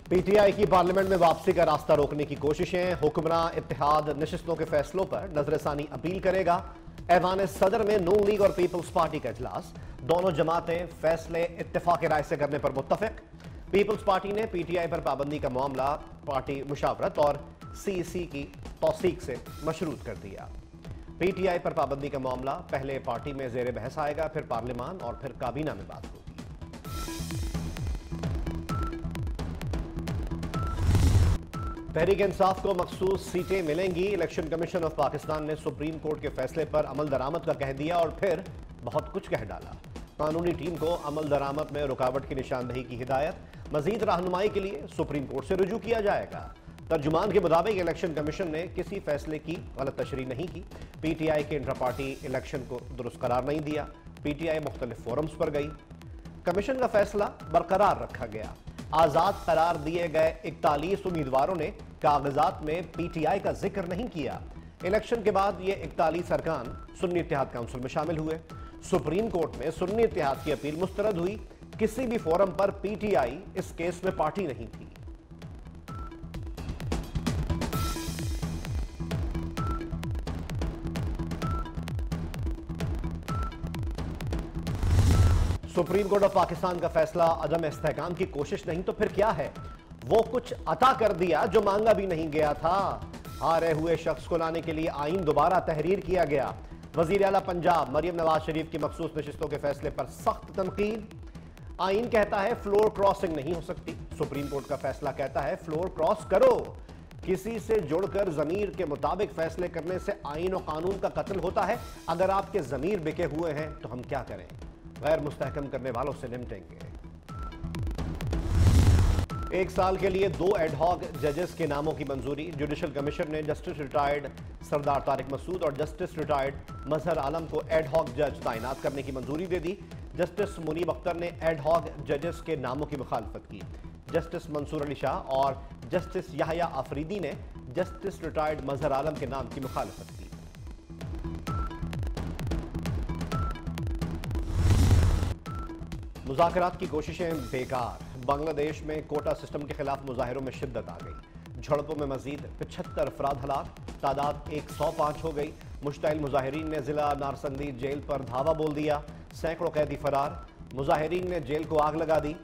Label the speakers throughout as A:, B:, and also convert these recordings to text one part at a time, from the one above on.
A: PTI की parliament में वापसी का रास्ता रोकने की कोशिशें। हुक्मरान इत्तेहाद नशिस्तों के फैसलों पर नजरसानी अपील करेगा। ऐवान सदर में नून लीग और पीपल्स पार्टी का इजलास। दोनों जमातें फैसले इत्तेफाक राय से करने पर मुत्तफिक। पीपल्स पार्टी ने पीटीआई पर पाबंदी का मामला पार्टी मुशावरत और सीईसी की तौसीक से मशरूत कर दिया। पीटीआई पर पाबंदी का मामला पहले पार्टी में जेर बहस आएगा, फिर पार्लियामान और फिर काबीना में बात होगी। तहरीक इंसाफ को मखसूस सीटें मिलेंगी। इलेक्शन कमीशन ऑफ पाकिस्तान ने सुप्रीम कोर्ट के फैसले पर अमल दरामद का कह दिया और फिर बहुत कुछ कह डाला। कानूनी टीम को अमल दरामद में रुकावट की निशानदेही की हिदायत। मजीद रहनुमाई के लिए सुप्रीम कोर्ट से रुजू किया जाएगा। तर्जुमान के मुताबिक इलेक्शन कमीशन ने किसी फैसले की गलत तशरीह नहीं की। पीटीआई के इंट्रा पार्टी इलेक्शन को दुरुस्त करार नहीं दिया। पीटीआई मुख्तलिफ फोरम्स पर गई। कमीशन का फैसला बरकरार रखा गया। आजाद करार दिए गए 41 उम्मीदवारों ने कागजात में पीटीआई का जिक्र नहीं किया। इलेक्शन के बाद ये 41 अरकान सुन्नी इत्तेहाद काउंसिल में शामिल हुए। सुप्रीम कोर्ट में सुन्नी इत्तेहाद की अपील मुस्तरद हुई। किसी भी फोरम पर पीटीआई इस केस में पार्टी नहीं थी। सुप्रीम कोर्ट ऑफ पाकिस्तान का फैसला अदम इस्तेहकाम की कोशिश नहीं तो फिर क्या है? वो कुछ अता कर दिया जो मांगा भी नहीं गया था। हारे हुए शख्स को लाने के लिए आईन दोबारा तहरीर किया गया। वजीर आला पंजाब मरियम नवाज शरीफ की मखसूस नशिस्तों के फैसले पर सख्त तनकीद। आईन कहता है फ्लोर क्रॉसिंग नहीं हो सकती। सुप्रीम कोर्ट का फैसला कहता है फ्लोर क्रॉस करो। किसी से जुड़कर जमीर के मुताबिक फैसले करने से आईन और कानून का कत्ल होता है। अगर आपके जमीर बिके हुए हैं तो हम क्या करें? गैर मुस्तहकम करने वालों से निपटेंगे। 1 साल के लिए 2 एडहॉक जजेस के नामों की मंजूरी। जुडिशल कमीशन ने जस्टिस रिटायर्ड सरदार तारिक मसूद और जस्टिस रिटायर्ड मजहर आलम को एडहॉक जज तैनात करने की मंजूरी दे दी। जस्टिस मुनीब अख्तर ने एडहॉक जजेस के नामों की मुखालफत की। जस्टिस मंसूर अली शाह और जस्टिस याहया आफरीदी ने जस्टिस रिटायर्ड मजहर आलम के नाम की मुखालफत की। मुज़ाकरात की कोशिशें बेकार। बांग्लादेश में कोटा सिस्टम के खिलाफ मुजाहिरों में शिद्दत आ गई। झड़पों में मजीद 75 अफराद हलाक, तादाद 105 हो गई। मुश्ताइल मुजाहिरीन ने जिला नारसंदी जेल पर धावा बोल दिया। सैकड़ों कैदी फरार। मुजाहिरीन ने जेल को आग लगा दी।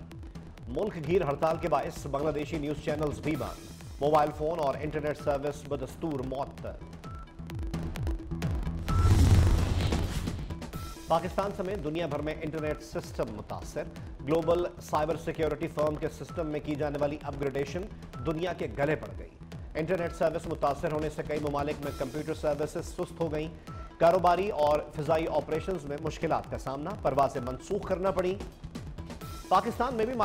A: मुल्क घीर हड़ताल के बायस बांग्लादेशी न्यूज चैनल्स भी बंद। मोबाइल फोन और इंटरनेट सर्विस बदस्तूर मअतल। पाकिस्तान समेत दुनिया भर में इंटरनेट सिस्टम मुतासर। ग्लोबल साइबर सिक्योरिटी फर्म के सिस्टम में की जाने वाली अपग्रेडेशन दुनिया के गले पड़ गई। इंटरनेट सर्विस मुतासर होने से कई ममालिक में कंप्यूटर सर्विसेज सुस्त हो गई। कारोबारी और फिजाई ऑपरेशंस में मुश्किलात का सामना। परवाजें मनसूख करना पड़ी। पाकिस्तान में भी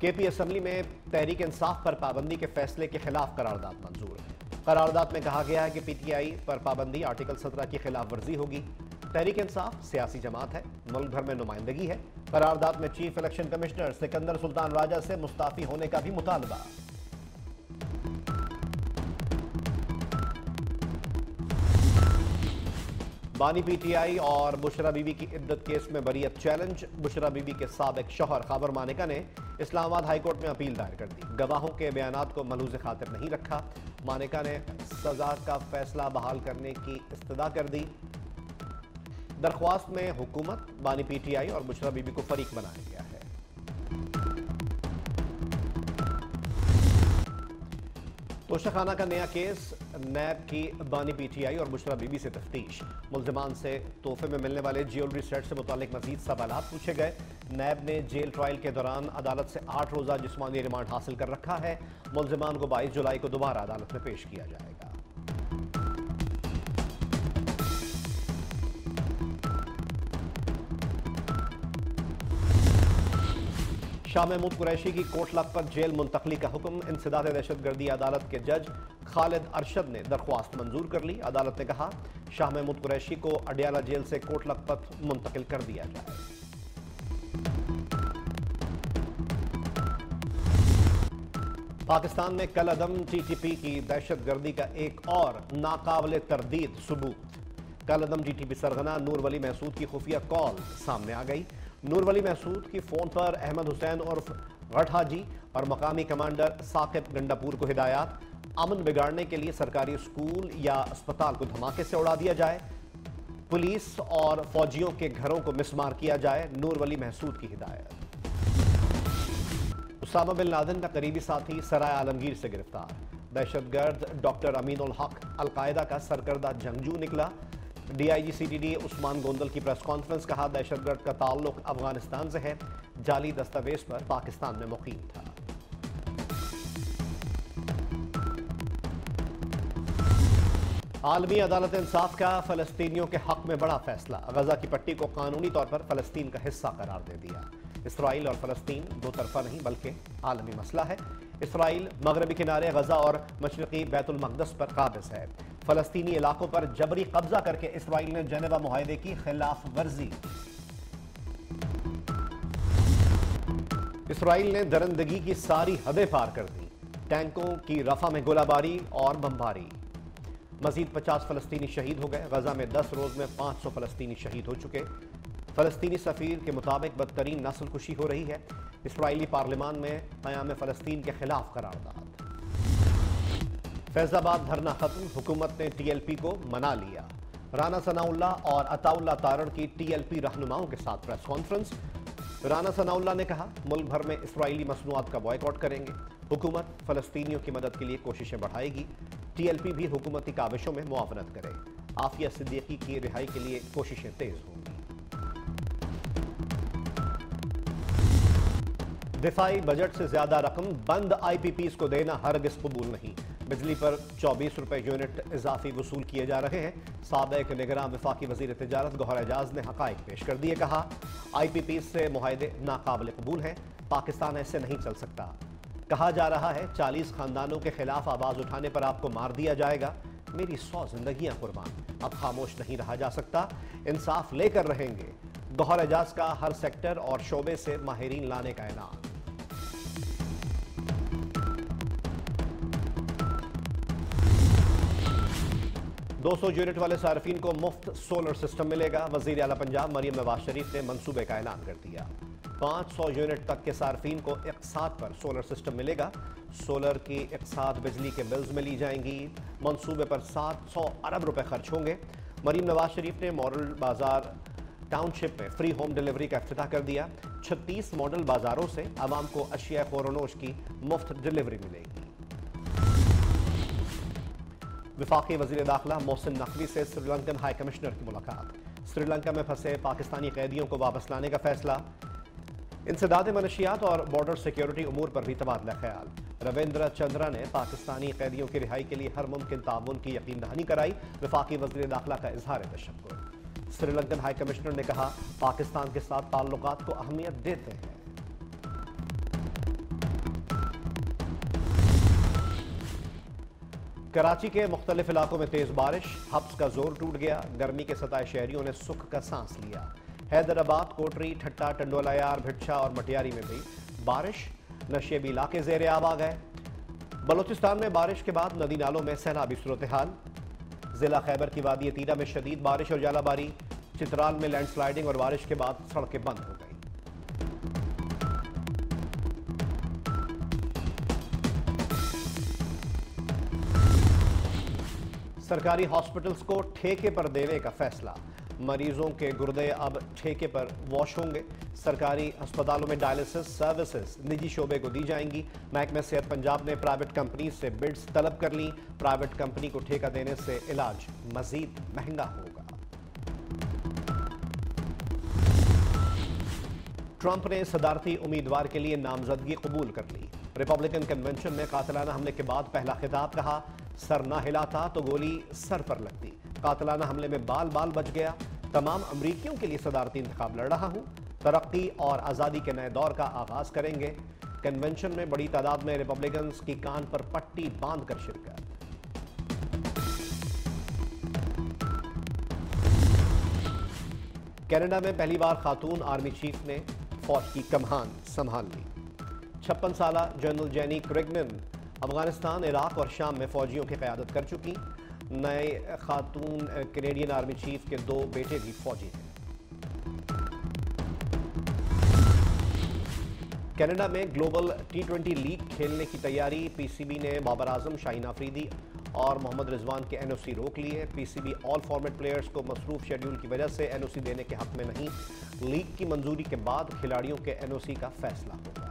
A: केपी असम्बली में तहरीक इंसाफ पर पाबंदी के फैसले के खिलाफ करारदाद मंजूर है। करारदाद में कहा गया है कि पीटीआई पर पाबंदी आर्टिकल 17 की खिलाफ वर्जी होगी। तहरीक इंसाफ सियासी जमात है, मुल्क भर में नुमाइंदगी है। करारदाद में chief election commissioner Sikandar Sultan Raja से मुस्ताफी होने का भी मुतालबा। बानी पीटीआई और बुशरा बीबी की इद्दत केस में बरीयत चैलेंज। बुशरा बीबी के साबिक शौहर खाबर मानेका ने इस्लामाबाद हाईकोर्ट में अपील दायर कर दी। गवाहों के बयानात को मलूज़ खातिर नहीं रखा। मानेका ने सजा का फैसला बहाल करने की इस्तदा कर दी। दरख्वास्त में हुकूमत, बानी पीटीआई और बुशरा बीबी को फरीक बनाया गया है। तोशाखाना का नया केस। नैब की बानी पीटीआई और बुशरा बीबी से तफ्तीश। मुल्जिमान से तोहफे में मिलने वाले ज्वेलरी सेट से मुतालिक मजीद सवालात पूछे गए। नैब ने जेल ट्रायल के दौरान अदालत से 8 रोज़ा जिस्मानी रिमांड हासिल कर रखा है। मुल्जिमान को 22 जुलाई को दोबारा अदालत में पेश किया जाएगा। शाह महमूद कुरैशी की कोट लखपत जेल मुंतकली का हुक्म। इंसदाद दहशतगर्दी अदालत के जज खालिद अरशद ने दरख्वास्त मंजूर कर ली। अदालत ने कहा शाह महमूद कुरैशी को अडियाला जेल से कोट लखपत मुंतकिल कर दिया जाए। पाकिस्तान में कल अदम टीटीपी की दहशतगर्दी का एक और नाकाबिले तरदीद सबूत। कल अदम टीटीपी सरगना नूर वली महसूद की खुफिया कॉल सामने आ गई। नूर वली महसूद की फोन पर अहमद हुसैन और गढ़हाजी और मकामी कमांडर साकिब गंडापुर को हिदायत, अमन बिगाड़ने के लिए सरकारी स्कूल या अस्पताल को धमाके से उड़ा दिया जाए, पुलिस और फौजियों के घरों को मिसमार किया जाए। नूर वली महसूद की हिदायत। उसामा बिन लादेन का करीबी साथी सराय आलमगीर से गिरफ्तार। दहशतगर्द डॉक्टर अमीनुल हक अलकायदा का सरकर्दा जंगजू निकला। डीआईजी सीटीडी उस्मान गोंदल की प्रेस कॉन्फ्रेंस, कहा दहशतगर्द का ताल्लुक अफगानिस्तान से है, जाली दस्तावेज पर पाकिस्तान में मुकीम था। आलमी अदालत इंसाफ का फलस्तीनियों के हक में बड़ा फैसला। गजा की पट्टी को कानूनी तौर पर फलस्तीन का हिस्सा करार दे दिया। इसराइल और फलस्तीन दो तरफा नहीं बल्कि आलमी मसला है। इसराइल मगरबी किनारे गजा और मशरकी बैतुल मक़दस पर काबिज है। फलस्तीनी इलाकों पर जबरी कब्जा करके इसराइल ने जेनेवा मुआहदे की खिलाफ वर्जी। इसराइल ने दरिंदगी की सारी हदें पार कर दी। टैंकों की रफा में गोलाबारी और बमबारी। मजीद 50 फलस्तीनी शहीद हो गए। गजा में 10 रोज में 500 फलस्तीनी शहीद हो चुके। फलस्तीनी सफीर के मुताबिक बदतरीन नस्लकुशी हो रही है। इसराइली पार्लियामान में क़याम फलस्तीन के खिलाफ करारदाद। फैजाबाद धरना खत्म, हुकूमत ने टीएलपी को मना लिया। राना सनाउल्लाह और अताउल्लाह तारड़ की टीएलपी रहनुमाओं के साथ प्रेस कॉन्फ्रेंस। राना सनाउल्लाह ने कहा मुल्क भर में इसराइली मसनूआत का बॉयकॉट करेंगे। हुकूमत फलस्तीनियों की मदद के लिए कोशिशें बढ़ाएगी। टीएलपी भी हुकूमती काविशों में मुआवनत करे। आफिया सिद्दीकी की रिहाई के लिए कोशिशें तेज होंगी। दिफाई बजट से ज्यादा रकम बंद आईपीपीज को देना हरगिज कबूल नहीं। बिजली पर 24 रुपए यूनिट इजाफी वसूल किए जा रहे हैं। साबिक निगरान वफाकी वजीर तिजारत गौहर एजाज ने हकाइक पेश कर दिए। कहा आईपीपीज से मुआहदे नाकाबिल कबूल हैं। पाकिस्तान ऐसे नहीं चल सकता। कहा जा रहा है 40 खानदानों के खिलाफ आवाज उठाने पर आपको मार दिया जाएगा। मेरी 100 जिंदगियां कुर्बान। अब खामोश नहीं रहा जा सकता। इंसाफ लेकर रहेंगे। गौहर एजाज का हर सेक्टर और शोबे से माहिरीन लाने का ऐलान। दो 200 यूनिट वाले सार्फिन को मुफ्त सोलर सिस्टम मिलेगा। वजीर आला पंजाब मरियम नवाज शरीफ ने मंसूबे का ऐलान कर दिया। 500 यूनिट तक के सार्फिन को इक़सात पर सोलर सिस्टम मिलेगा। सोलर की इक़सात बिजली के बिल्स में ली जाएंगी। मंसूबे पर 700 अरब रुपए खर्च होंगे। मरियम नवाज शरीफ ने मॉडल बाजार टाउनशिप में फ्री होम डिलीवरी का इफ्तिताह कर दिया। 36 मॉडल बाजारों से आवाम को अशिया ख़ोरनोश की मुफ्त डिलीवरी मिलेगी। वफाकी वज़ीर दाखिला मोहसिन नकवी से श्रीलंकन हाई कमिश्नर की मुलाकात। श्रीलंका में फंसे पाकिस्तानी कैदियों को वापस लाने का फैसला। इंसदाद मनशियात और बॉर्डर सिक्योरिटी उमूर पर भी तबादला ख्याल। रविंद्र चंद्रा ने पाकिस्तानी कैदियों की रिहाई के लिए हर मुमकिन ताउन की यकीन दहानी कराई। वफाकी वज़ीर दाखिला का इजहार तशक्कुर। श्रीलंकन हाई कमिश्नर ने कहा पाकिस्तान के साथ ताल्लुकात को अहमियत देते हैं। कराची के मुख्तलिफ इलाकों में तेज बारिश। हब्स का जोर टूट गया। गर्मी के सताए शहरियों ने सुख का सांस लिया। हैदराबाद, कोटरी, ठट्टा, टंडोलायार, भिट्ठा और मटियारी में भी बारिश। नशेबी इलाके ज़ेरे आब आ गए। बलोचिस्तान में बारिश के बाद नदी नालों में सैलाबी सूरत हाल। जिला खैबर की वादी तीरा में शदीद बारिश और जालाबारी। चित्राल में लैंडस्लाइडिंग और बारिश के बाद सड़कें बंद हो गई। सरकारी हॉस्पिटल्स को ठेके पर देने का फैसला। मरीजों के गुर्दे अब ठेके पर वॉश होंगे। सरकारी अस्पतालों में डायलिसिस सर्विसेज निजी शोबे को दी जाएंगी। महकमे सेहत पंजाब ने प्राइवेट कंपनी से बिड्स तलब कर ली। प्राइवेट कंपनी को ठेका देने से इलाज मजीद महंगा होगा। ट्रंप ने सदारती उम्मीदवार के लिए नामजदगी कबूल कर ली। रिपब्लिकन कन्वेंशन में कातिलाना हमले के बाद पहला खिताब। कहा सर ना हिलाता तो गोली सर पर लगती। कातिलाना हमले में बाल बाल बच गया। तमाम अमरीकियों के लिए सदारती इंतखाब लड़ रहा हूं। तरक्की और आज़ादी के नए दौर का आगाज करेंगे। कन्वेंशन में बड़ी तादाद में रिपब्लिकन्स की कान पर पट्टी बांधकर शिरकत। कनाडा में पहली बार खातून आर्मी चीफ ने फौज की कमान संभाल ली। 56 साला जनरल जेनी क्रिगनन अफगानिस्तान, इराक और शाम में फौजियों की क़यादत कर चुकी। नए खातून कैनेडियन आर्मी चीफ के 2 बेटे भी फौजी हैं। कनाडा में ग्लोबल T20 लीग खेलने की तैयारी। पीसीबी ने बाबर आजम, शाहीन अफरीदी और मोहम्मद रिजवान के एनओसी रोक लिए। पीसीबी ऑल फॉर्मेट प्लेयर्स को मसरूफ शेड्यूल की वजह से एनओसी देने के हक में नहीं। लीग की मंजूरी के बाद खिलाड़ियों के एनओसी का फैसला होगा।